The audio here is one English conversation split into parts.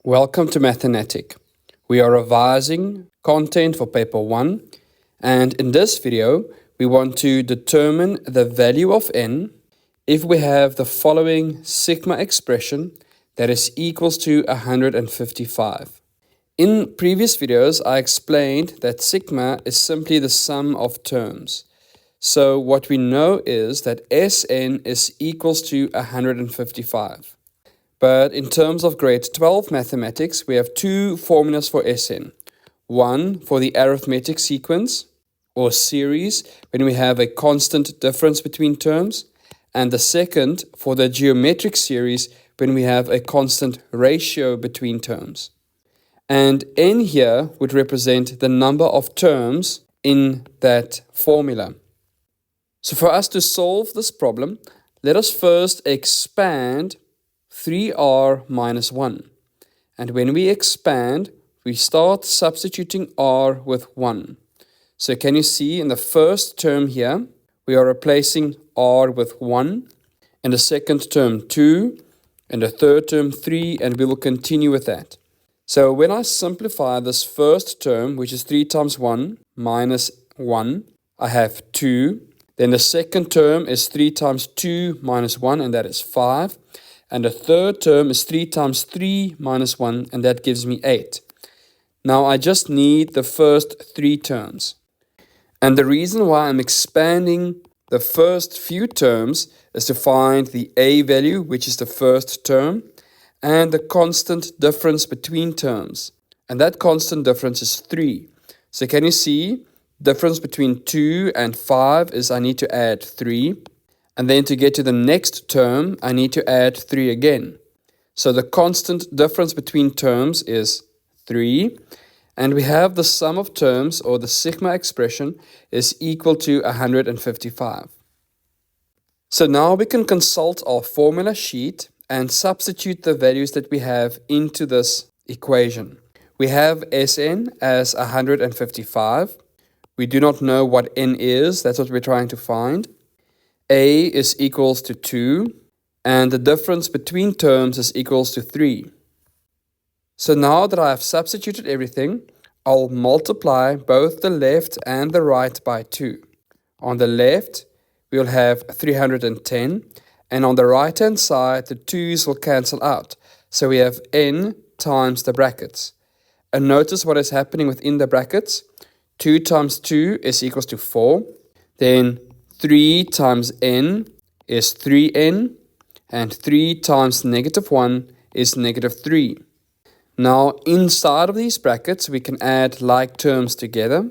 Welcome to MatheNatic. We are revising content for paper 1, and in this video we want to determine the value of n if we have the following sigma expression that is equals to 155. In previous videos I explained that sigma is simply the sum of terms. So what we know is that Sn is equals to 155. But in terms of grade 12 mathematics, we have two formulas for Sn. One for the arithmetic sequence or series when we have a constant difference between terms, and the second for the geometric series when we have a constant ratio between terms. And n here would represent the number of terms in that formula. So for us to solve this problem, let us first expand 3r minus 1. And when we expand, we start substituting r with 1. So can you see in the first term here, we are replacing r with 1. In the second term 2. In the third term 3. And we will continue with that. So when I simplify this first term, which is 3 times 1 minus 1, I have 2. Then the second term is 3 times 2 minus 1, and that is 5. And the third term is 3 times 3 minus 1, and that gives me 8. Now I just need the first 3 terms. And the reason why I'm expanding the first few terms is to find the a value, which is the first term, and the constant difference between terms. And that constant difference is 3. So can you see, difference between 2 and 5 is I need to add 3. And then to get to the next term, I need to add 3 again. So the constant difference between terms is 3. And we have the sum of terms, or the sigma expression, is equal to 155. So now we can consult our formula sheet and substitute the values that we have into this equation. We have Sn as 155. We do not know what n is. That's what we're trying to find. A is equals to 2, and the difference between terms is equals to 3. So now that I have substituted everything, I'll multiply both the left and the right by 2. On the left, we'll have 310, and on the right hand side, the 2's will cancel out. So we have n times the brackets. And notice what is happening within the brackets. 2 times 2 is equals to 4. Then 3 times n is 3n, and 3 times negative 1 is negative 3. Now, inside of these brackets, we can add like terms together.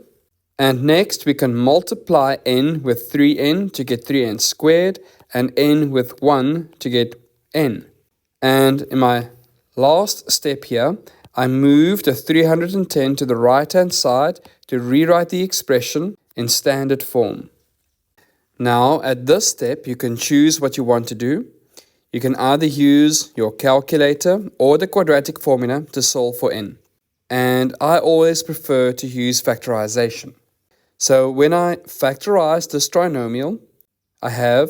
And next, we can multiply n with 3n to get 3n squared, and n with 1 to get n. And in my last step here, I move the 310 to the right-hand side to rewrite the expression in standard form. Now, at this step, you can choose what you want to do. You can either use your calculator or the quadratic formula to solve for n. And I always prefer to use factorization. So when I factorize this trinomial, I have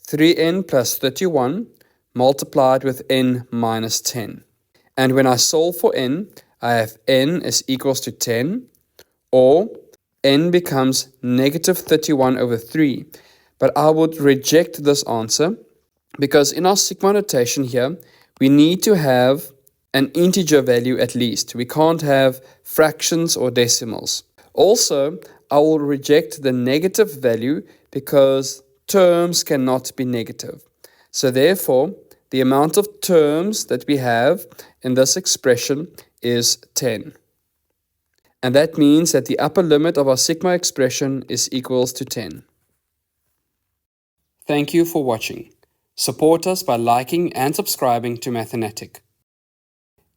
3n plus 31 multiplied with n minus 10. And when I solve for n, I have n is equals to 10, or n becomes negative 31 over 3. But I would reject this answer because in our sigma notation here, we need to have an integer value at least. We can't have fractions or decimals. Also, I will reject the negative value because terms cannot be negative. So therefore, the amount of terms that we have in this expression is 10. And that means that the upper limit of our sigma expression is equals to 10. Thank you for watching. Support us by liking and subscribing to MatheNatic.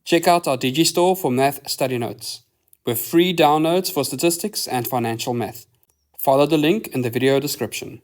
Check out our Digistore for math study notes, with free downloads for statistics and financial math. Follow the link in the video description.